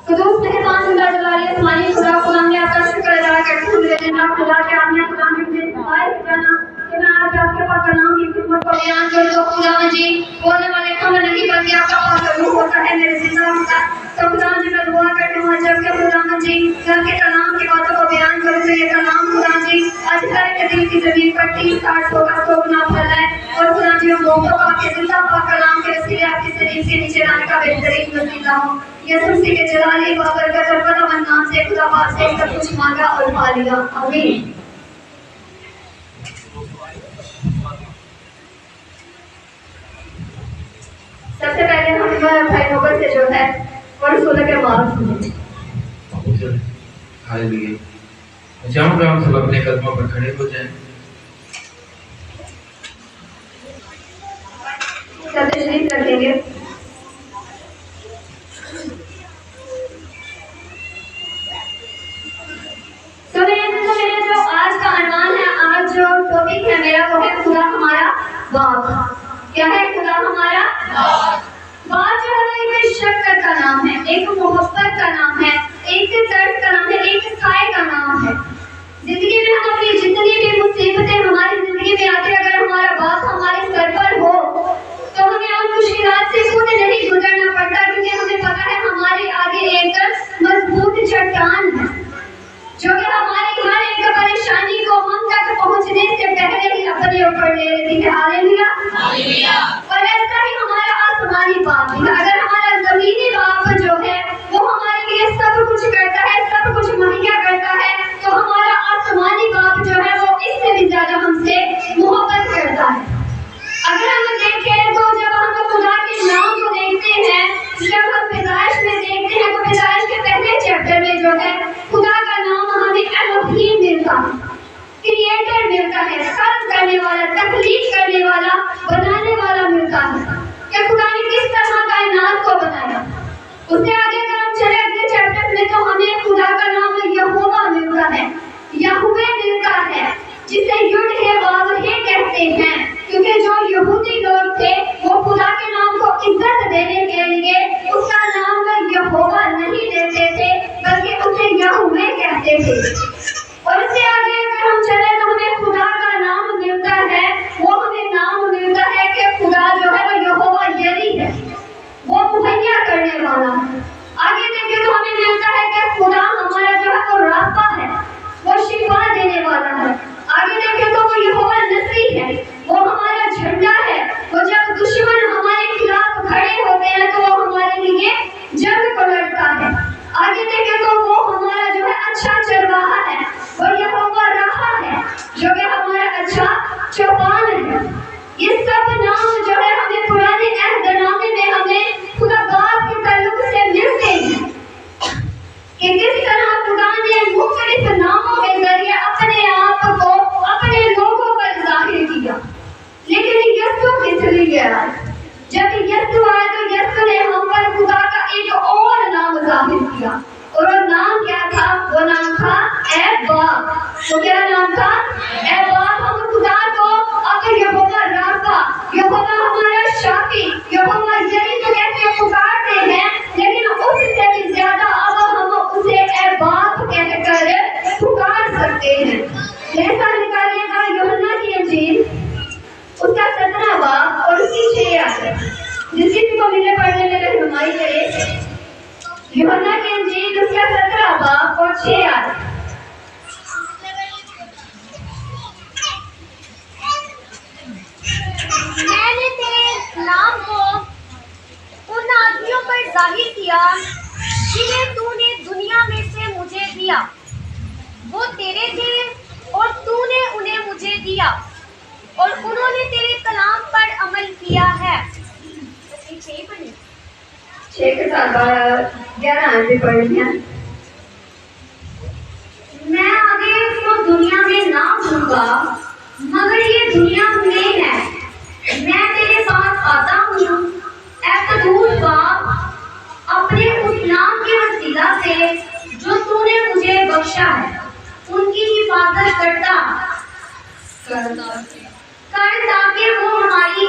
قدوس مہربان اللہ جلالی آسمانی خدا خدا نے آپ کا شکر ادا کرتے ہوئے جناب خدا کے آمین خدا نے مجھے سکھائے جانا کہ میں آج آپ کے پاس کلام کی خدمت کو بیان کروں تو خدا جی بولنے والے کا میں نہیں بلکہ آپ کا پاس روح ہوتا ہے میرے زندہ ہوتا ہے تو خدا جی میں دعا کرتی ہوں جب کہ خدا جی گھر کے کلام کی باتوں کو بیان کروں تو یہ کلام خدا جی آج ہر ایک دل کی زمین پر 30-60 100 گنا پھیلائے اور خدا جی ہم موقع پا کے زندہ پاک کلام کے وسیلے آپ کی زمین کے نیچے لانے کا بہترین وسیلہ ہوں یسوع مسیح کے جلالی بابرکت اور بڑا نام سے خدا پاک سے سب کچھ مانگا اور پا لیا آمین سب سے پہلے ہم بھائی نوبت سے جو ہے اور رسول کے بات سنیں ہاللویا چاہوں گا ہم سب اپنے قدموں پر کھڑے ہو جائیں سب تشریف رکھیں گے تو میرا جو آج کا عنوان ہے آج جو ٹاپک ہے میرا وہ ہے خدا ہمارا باپ کیا ہے خدا ہمارا باپ جو ہے ایک شفقت کا نام ہے ایک محبت کا نام ہے ایک درد کا نام ہے ایک سائے کا نام ہے زندگی میں ہم اپنی جتنی بھی مصیبتیں ہماری زندگی میں آتی اگر ہمارا باپ ہمارے سر پر ہو تو ہمیں ان مشکلات سے خود نہیں گزرنا پڑتا کیونکہ ہمیں پتا ہے ہمارے آگے ایک مضبوط چٹان ہے جو کہ ہماری ہر ایک پریشانی کو ہم تک پہنچنے سے پہلے ہی اپنے اوپر لے لیتی ہے ہاللویا اور ایسا ہی ہمارا آسمانی باپ ہے اگر ہمارا زمینی باپ جو ہے وہ ہمارے لیے سب کچھ کرتا ہے سب کچھ مہیا کرتا ہے تو ہمارا آسمانی باپ جو ہے وہ اس سے بھی زیادہ ہم سے محبت کرتا ہے اگر ہم دیکھیں تو جب ہم خدا کے نام کو دیکھتے ہیں جب ہم پیدائش میں دیکھتے ہیں تو پیدائش کے پہلے چیپٹر میں جو ہے خدا کا نام ہمیں الوہیم ملتا ہے کریٹر ملتا ہے خلق کرنے والا تخلیق کرنے والا بنانے والا ملتا ہے کہ خدا نے کس طرح کائنات کو بنایا اس سے آگے اگر ہم چلے اگلے چیپٹر میں تو ہمیں خدا کا نام یہوہ ملتا ہے یہوہ ملتا ہے جسے یڈ ہے واو ہے کہتے ہیں کیونکہ جو یہودی لوگ تھے وہ خدا کے نام کو عزت دینے کے لیے اس کا نام یہوہ نہیں لیتے تھے بلکہ اسے یہوہ کہتے تھے اور اس سے آگے اگر ہم چلے تو ہمیں خدا کا نام ملتا ہے وہ ہمیں نام ملتا ہے کہ خدا جو ہے وہ یہوہ یری ہے وہ مہیا کرنے والا ہے آگے دیکھیں تو ہمیں ملتا ہے کہ خدا ہمارا جو ہے وہ رافع ہے وہ شفا دینے والا ہے آگے دیکھیں تو وہ یہوہ نصری ہے وہ ہمارا جھنڈا ہے وہ جب دشمن ہمارے خلاف کھڑے ہوتے ہیں تو وہ ہمارے لیے جنگ کو لڑتا ہے آگے دیکھیں تو وہ ہمارا جو ہے اچھا چرواہا ہے اور یہوہ راہا ہے جو کہ ہمارا اچھا چوپان ہے یہ سب نام جو ہے ہمیں پرانے عہد نامے میں ہمیں خدا باپ کے تعلق سے ملتے ہیں کہ کس طرح خدا نے مختلف ناموں کے ذریعے اپنے آپ کو اپنے لوگوں پر ظاہر کیا لیکن یسوع کس لیے آیا جب یسوع آیا تو یسوع نے ہم پر خدا کا ایک اور نام ظاہر کیا اور وہ نام کیا تھا وہ نام تھا اے باپ وہ کیا نام تھا اے باپ ہم خدا کو اگر یہوہ رافع یہوہ ہمارا شافی یہوہ یری تو کہتے پکارتے ہیں لیکن اس سے بھی زیادہ اب ہم اسے اے باپ کہہ کر پکار سکتے ہیں جیسا نکالیے گا یوحنا کی انجیل اس کا 17 باب اور اس کی 6 آیت جس کسی کو ملے پڑھنے میں رہنمائی کرے یوحنا کی انجیل اس کا 17 باب اور 6 آیت میں نے تیرے نام کو ان آدمیوں پر ظاہر کیا جنہیں تو نے دنیا میں سے مجھے دیا وہ تیرے تھے اور تو نے انہیں مجھے دیا اور انہوں نے تیرے کلام پر عمل کیا ہے 6 کے ساتھ 11 آیتیں پڑھی ہیں میں آگے اس کو دنیا میں نہ دوں گا مگر یہ دنیا میں ہے میں تیرے پاس آتا ہوں اے قدوس باپ اپنے اس نام کے وسیلہ سے جو تو نے مجھے بخشا ہے ان کی حفاظت کرتا کر تاکہ وہ ہماری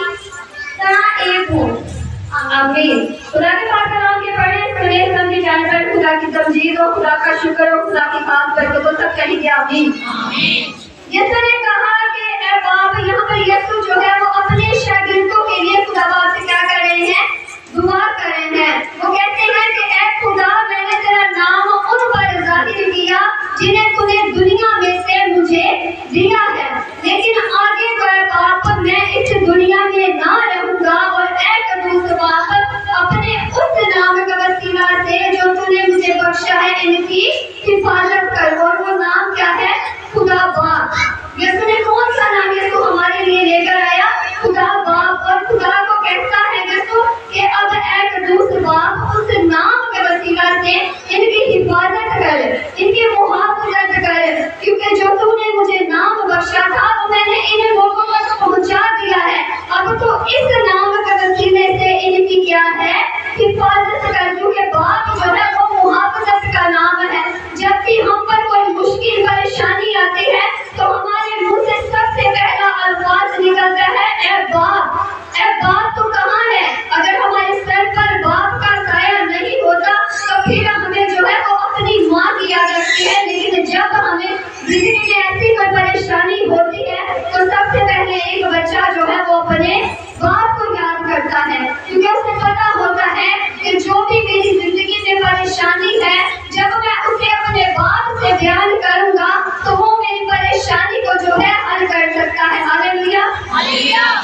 بولیے آمین۔ یسوع نے کہا کہ اے باپ، یہاں پر یسوع جو ہے وہ اپنے شاگردوں کے لیے خدا باپ سے کیا کر رہے ہیں؟ دعا کر رہے ہیں۔ وہ کہتے ہیں کہ اے خدا، میں نے تیرا نام ان پر ظاہر کیا جنہیں تو نے دنیا میں سے مجھے دیا ہے، لیکن آگے اے باپ میں اس دنیا میں نہ رہوں گا، اور اے قدوس باپ اپنے اس نام کا وسیلہ سے جو تو نے مجھے بخشا ہے ان کی حفاظت کر۔ اور وہ نام کیا ہے؟ خدا باپ۔ یسوع نے کون سا نام یسوع ہمارے لیے لے کر آیا؟ خدا باپ۔ اور خدا کو کہتا ہے یسوع کہ اب اے قدوس باپ اس نام کے وسیلہ سے ان کی حفاظت کر، ان کی محافظت کر، کیونکہ جو تو نے مجھے نام بخشا تھا وہ میں نے ان لوگوں تک پہنچا دیا ہے۔ اب تو اس نام کے وسیلے سے ان کی کیا ہے؟ حفاظت کر، کیونکہ باپ جو ہے وہ محافظت کا نام ہے۔ جب بھی ہم پر کوئی مشکل پریشانی آتی ہے تو ہمارے منہ سے سب سے پہلا الفاظ نکلتا ہے اے باپ، اے باپ تو کہاں ہے؟ اگر ہمارے سر پر باپ کا سایہ نہیں ہوتا تو پھر ہمیں جو ہے وہ اپنی ماں کی یاد رکھتی ہے، لیکن جب ہمیں زندگی میں ایسی کوئی پریشانی ہوتی ہے تو سب سے پہلے ایک بچہ جو ہے وہ اپنے باپ کو یاد کرتا ہے، کیونکہ اسے پتا ہوتا ہے کہ جو بھی میری زندگی میں پریشانی ہے جب میں اسے اپنے باپ سے بیان کروں گا تو وہ میری پریشانی کو جو ہے حل کر سکتا ہے۔ ہاللویا۔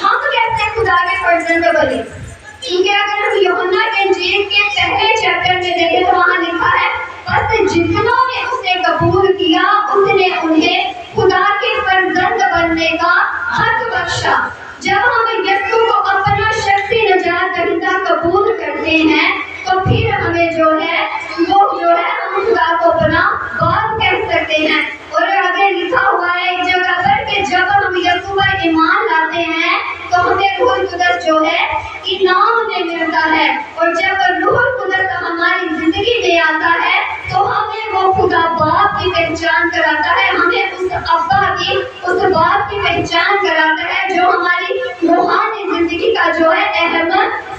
ہم کیسے خدا کے فرزند بنے؟ کیونکہ اگر ہم یوحنا کے انجیل کے پہلے چیپٹر میں دیکھیں تو وہاں لکھا ہے بس جتنوں نے اسے قبول کیا اس نے انہیں خدا کے فرزند بننے کا حق بخشا۔ جب ہم یسوع کو اپنا شخصی نجات دہندہ قبول کرتے ہیں تو پھر ہمیں جو ہے وہ جو ہے ہم خدا کو اپنا باپ کہہ سکتے ہیں۔ اور آگے لکھا ہوا ہے ایک جگہ پر کہ جب ہم یسوع پر ایمان لاتے ہیں تو ہمیں روح القدس جو ہے انعام میں ملتا ہے، اور جب روح القدس ہماری زندگی میں آتا ہے تو ہمیں وہ خدا باپ کی پہچان کراتا ہے، ہمیں اس ابا کی، اس باپ کی پہچان کراتا ہے جو ہماری روحانی زندگی کا جو ہے اہم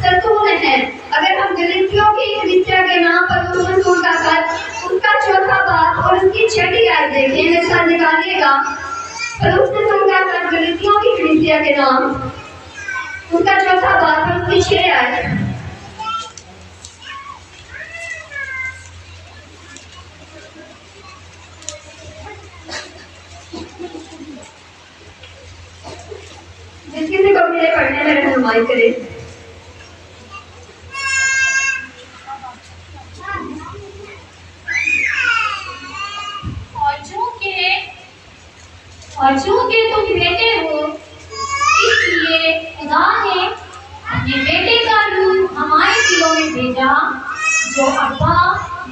ستون ہے۔ اگر ہم گلتیوں کی کلیسیا کے نام پر اس رسول کا خط، اس کا چوتھا باب اور اس کی چھٹی آیت دیکھیں، میرے ساتھ نکالیے گا۔ اور اس رسول کا خط گلتیوں کی کلیسیا کے نام، اس کا چوتھا باب اور اس کی 6 آیت۔ جس کسی کو میرے پڑھنے میں رہنمائی کرے۔ اور چونکہ تم بیٹے ہو اس لیے خدا نے اپنے بیٹے کا روح ہمارے دلوں میں بھیجا جو ابا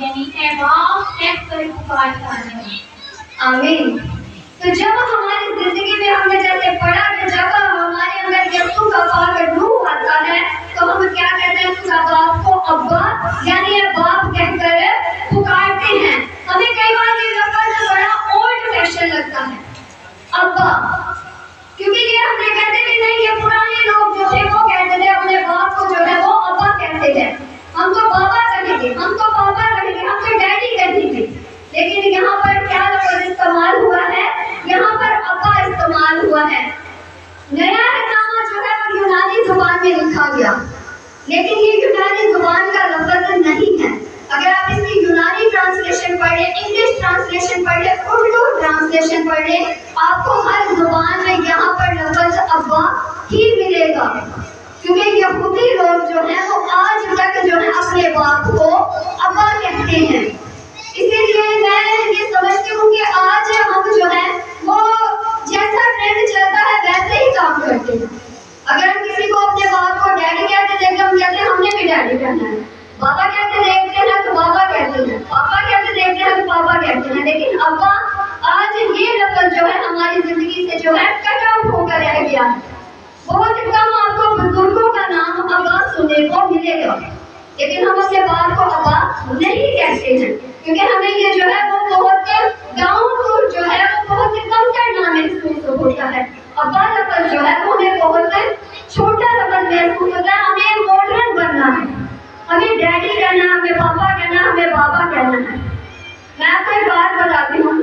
یعنی اے باپ کہہ کر پکارتا ہے۔ آمین۔ تو جب ہماری زندگی میں ہم نے جیسے پڑھا کہ جب ہمارے اندر یسوع کا پاک روح آتا ہے تو ہم کیا کہتے ہیں؟ خدا باپ کو ابا یعنی باپ کہہ کر پکارتے ہیں۔ ہمیں کئی بار یہ لفظ بڑا اولڈ فیشن لگتا ہے ابا، کیونکہ یہ ہم نے کہتے کہ نہیں، یہ پرانے لوگ جو تھے وہ کہتے تھے اپنے باپ کو جو ہے وہ ابا کہتے تھے، ہم تو بابا کہیں گے، ہم تو بابا کہیں گے، ہم تو ڈیڈی کہیں گے۔ لیکن یہاں پر کیا لفظ استعمال ہوا ہے؟ یہاں پر ابا استعمال ہوا ہے۔ نیا نامہ جو ہے وہ یونانی زبان میں لکھا گیا، لیکن یہ یونانی زبان کا لفظ نہیں ہے۔ اگر آپ اس کی یونانی ٹرانسلیشن پڑھ لیں، انگلش ٹرانسلیشن پڑھ لیں، اردو ٹرانسلیشن پڑھ لیں، آپ کو ہر زبان میں یہاں پر لفظ ابا ہی ملے گا، کیونکہ یہودی لوگ جو ہیں وہ آج تک جو ہے اپنے باپ کو ابا کہتے ہیں۔ اسی لیے میں یہ سمجھتی ہوں کہ آج ہم جو ہے وہ جیسا ٹرینڈ چلتا ہے ویسے ہی کام کرتے ہیں۔ اگر ہم کسی کو اپنے باپ کو ڈیڈی کہتے دیکھتے ہم کہتے ہیں ہم نے بھی ڈیڈی کہنا ہے، بابا کہتے دیکھتے ہیں تو بابا کہتے ہیں، پاپا کہتے دیکھتے ہیں تو پاپا کہتے ہیں، لیکن ابا آج یہ لفظ جو ہے ہماری زندگی سے جو ہے کٹ آؤٹ ہو کر رہ گیا ہے۔ بہت کم آپ کو بزرگوں کا نام ابا سننے کو ملے گا، لیکن ہم اپنے باپ کو ابا نہیں کہتے ہیں، کیونکہ ہمیں یہ جو ہے وہ بہت ڈاؤن ٹو جو ہے وہ بہت کم کرنا محسوس ہوتا ہے۔ ابا لفظ جو ہے وہ ہمیں بہت چھوٹا لفظ محسوس ہوتا ہے، ہمیں ماڈرن بننا ہے، ہمیں ڈیڈی کہنا ہے، ہمیں پاپا کہنا ہے، ہمیں بابا کہنا ہے۔ میں آپ کو ایک بات بتاتی ہوں،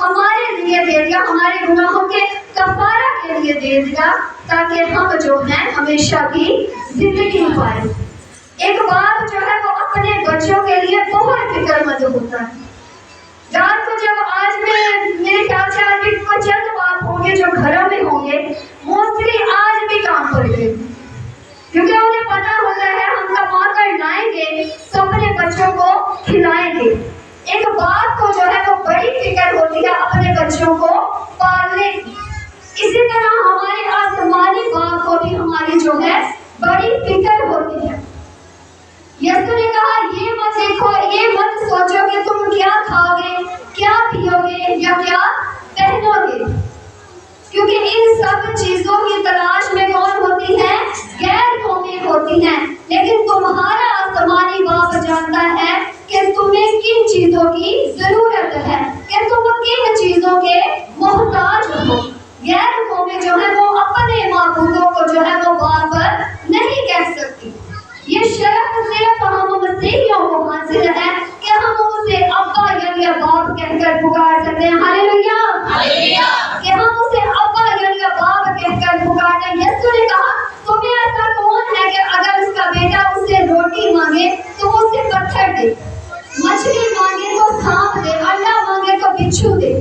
ہمارے لیے دے دیا، ہمارے گناہوں کے کفارہ کے لیے دے دیا، تاکہ ہم جو ہیں ہمیشہ کی زندگی پائیں۔ ایک باپ جو ہے وہ اپنے بچوں کے لیے بہت فکر مند ہوتا ہے۔ رات کو جب آج میں میرے خیال سے آج بھی کوئی چند باپ ہوں گے جو گھروں میں ہوں گے، موسٹلی آج بھی کام کر گئے، کیونکہ انہیں پتا ہوتا ہے ہم کما کر لائیں گے تو اپنے بچوں کو کھلائیں گے۔ ایک باپ کو جو ہے وہ بڑی فکر ہوتی ہے اپنے بچوں کو پالنے کی۔ اسی طرح ہمارے آسمانی باپ کو بھی ہماری جو ہے بڑی فکر ہوتی ہے۔ یسوع نے کہا یہ مت دیکھو، یہ مت سوچو کہ تم کیا کھاؤ گے، کیا پیو گے یا کیا پہنو گے، کیونکہ ان سب چیزوں کی تلاش میں کون ہوتی ہے؟ غیر قومی ہوتی ہیں، لیکن تمہارا آسمانی باپ جانتا ہے کہ تمہیں کن چیزوں کی ضرورت ہے، کہ تم کن چیزوں کے محتاج ہو۔ غیر قومی جو ہے وہ اپنے معبودوں کو جو ہے وہ باپ نہیں کہہ سکتی۔ یہ شرف صرف ہم مسیحیوں کو حاصل ہے کہ ہم اسے ابا یعنی باپ کہہ کر پکار سکتے ہیں۔ ہاللیلویہ! کہ ہم اسے ابا یعنی باپ کہہ کر پکارتے ہیں۔ یسوع نے کہا تمہیں ایسا کون ہے کہ اگر اس کا بیٹا اسے روٹی مانگے تو اسے پتھر دے، مچھلی مانگے تو سانپ دے، انڈا مانگے تو بچھو دے؟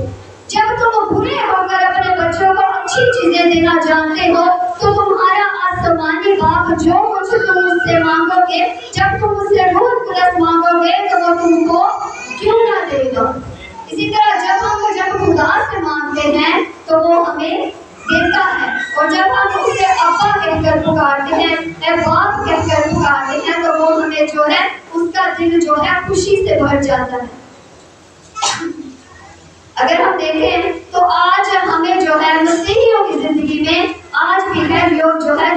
جب تم برے ہو کر اپنے بچوں کو اچھی چیزیں دینا جانتے ہو تو تمہارا آسمانی باپ جو کچھ تم اس سے مانگو گے، جب تم اس سے روح القدس مانگو گے تو وہ تم کو کیوں نہ دے گا۔ اسی طرح جب خدا سے مانگتے ہیں تو وہ ہمیں دیتا ہے، اور جب ہم اسے ابا کہہ کر پکارتے ہیں، اے باپ کہہ کر پکارتے ہیں، تو وہ ہمیں جو ہے اس کا دل جو ہے خوشی سے بھر جاتا ہے۔ اگر ہم دیکھیں تو آج ہمیں جو ہے مسیحیوں کی زندگی میں آج بھی ہے لوگ جو ہے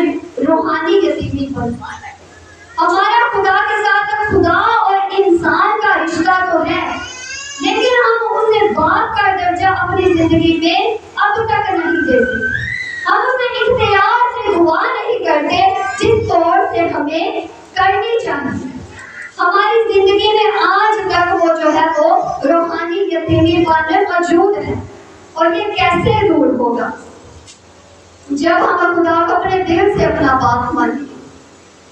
روحانی یتیمی پر۔ ہمارا خدا کے ساتھ خدا اور انسان کا رشتہ تو ہے، لیکن ہم اسے باپ کا درجہ اپنی زندگی میں اب تک نہیں دیتے۔ ہم اسے اختیار سے دعا نہیں کرتے جس طور سے ہمیں کرنی چاہیے۔ ہماری زندگی میں آج تک وہ جو ہے وہ روحانی یتیمی پن موجود ہے، اور یہ کیسے دور ہوگا؟ جب ہم خدا کو اپنے دل سے اپنا باپ مانیں۔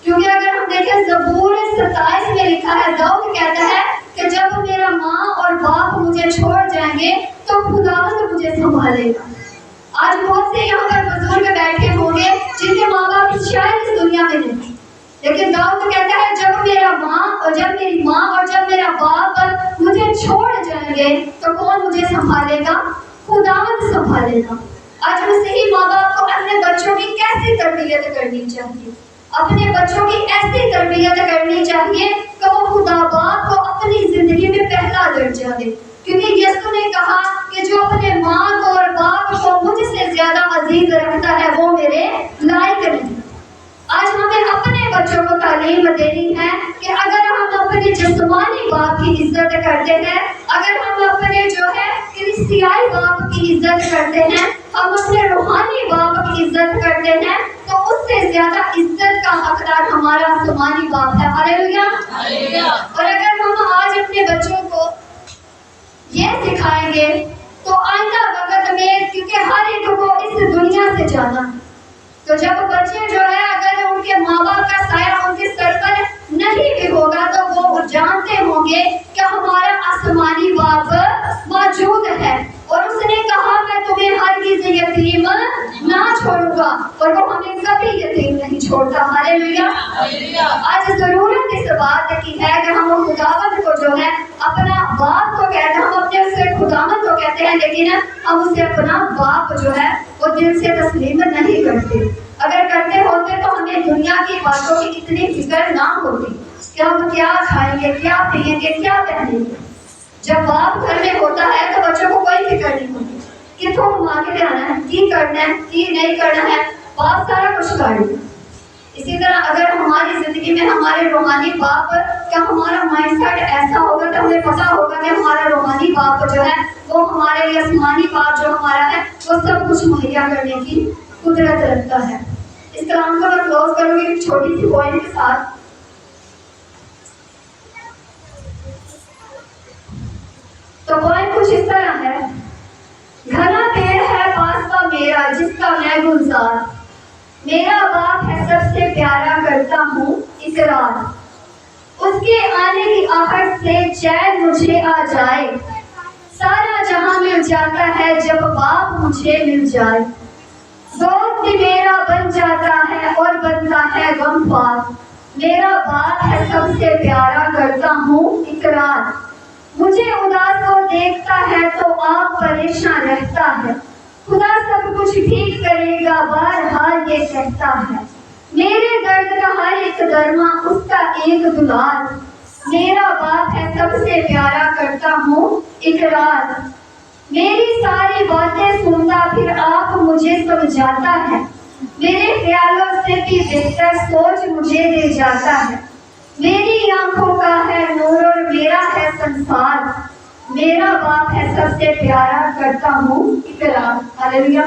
کیونکہ اگر ہم دیکھیں زبور 27 میں لکھا ہے، داؤد کہتا ہے کہ جب میرا ماں اور باپ مجھے چھوڑ جائیں گے تو خداوند مجھے سنبھالے گا۔ آج بہت سے یہاں پر بزرگ بیٹھے ہوں گے جن کے ماں باپ شاید اس دنیا میں نہیں، لیکن داؤد کہتا ہے جب میرا ماں اور جب میری ماں اور جب میرا باپ مجھے چھوڑ جائیں گے تو کون مجھے سنبھالے گا؟ خداوند سنبھالے گا۔ آج مسیحی ماں باپ کو اپنے بچوں کی کیسی تربیت کرنی چاہیے؟ اپنے بچوں کی ایسی تربیت کرنی چاہیے کہ وہ خدا باپ کو اپنی زندگی میں پہلا درجہ دے، کیونکہ یسوع نے کہا کہ جو اپنے ماں کو اور باپ کو مجھ سے زیادہ عزیز رکھتا ہے وہ میرے لائق نہیں۔ آج ہمیں اپنے بچوں کو تعلیم دینی ہے کہ اگر ہم اپنے جسمانی باپ کی عزت کرتے ہیں، اگر ہم اپنے جو ہے کلیسیائی باپ کی عزت کرتے ہیں، ہم اپنے روحانی باپ کی عزت کرتے ہیں، تو اس سے زیادہ عزت کا حقدار ہمارا آسمانی باپ ہے۔ ہاللیلویہ! اور اگر ہم آج اپنے بچوں کو یہ سکھائیں گے تو آئندہ وقت میں، کیونکہ ہر ایک کو اس دنیا سے جانا، تو جب بچے جو ہے اگر ان کے ماں باپ کا سایہ ان کے سر پر نہیں بھی ہوگا تو وہ جانتے ہوں گے کہ ہمارا آسمانی باپ موجود ہے، اور اس نے کہا میں تمہیں ہرگز یتیم نہ چھوڑوں گا، اور وہ ہمیں کبھی یتیم نہیں چھوڑتا۔ ہاللیلویہ! آج ضرورت اس بات کی ہے کہ ہم خداوند کو جو ہے اپنا باپ کو کہتے ہیں، ہم اپنے اسے خداوند کو کہتے ہیں، لیکن ہم اسے اپنا باپ جو ہے وہ دل سے تسلیم نہیں کرتے۔ اگر کرتے ہوتے تو ہمیں دنیا کی باتوں کی اتنی فکر نہ ہوتی کہ ہم کیا کھائیں گے، کیا پئیں گے، کیا پہنیں گے۔ جب باپ گھر میں ہوتا ہے تو بچوں کو کوئی فکر نہیں ہوتی کہ تو کما کے لانا ہے، کی کرنا ہے، کی نہیں کرنا ہے، باپ سارا کچھ کر لے۔ اسی طرح اگر ہماری زندگی میں ہمارے روحانی باپ کا ہمارا مائنڈ سیٹ ایسا ہوگا تو ہمیں پتا ہوگا کہ ہمارا روحانی باپ جو ہے وہ ہمارے لیے آسمانی باپ جو ہمارا ہے وہ سب کچھ مہیا کرنے کی قدرت رکھتا ہے۔ اس کلام کو میں کلوز کروں گی ایک چھوٹی سی پوائنٹ کے ساتھ۔ تو پوائنٹ کچھ اس طرح ہے گلزار، میرا باپ ہے سب سے پیارا کرتا ہوں اقرار، اس کے آنے کی آہٹ سے چین مجھے آ جائے، سارا جہاں مل جاتا ہے جب باپ مجھے مل جائے، دوست بھی میرا بن جاتا ہے اور بنتا ہے غمخوار، میرا باپ ہے سب سے پیارا کرتا ہوں اقرار، مجھے اداس کو دیکھتا ہے تو آپ پریشان رہتا ہے، خدا سب کچھ ٹھیک کرے گا بہرحال یہ کہتا ہے، میرے درد کا ہر ایک درما اس کا ایک دلال، میرا باپ ہے سب سے پیارا کرتا ہوں اقرار، میری ساری باتیں سنتا پھر آپ مجھے سمجھاتا ہے، میرے خیالوں سے بھی بہتر سوچ مجھے دے جاتا ہے، میری آنکھوں کا ہے نور اور میرا ہے سنسار، میرا باپ ہے سب سے پیارا کرتا ہوں اقرار۔ ہاللیلویا۔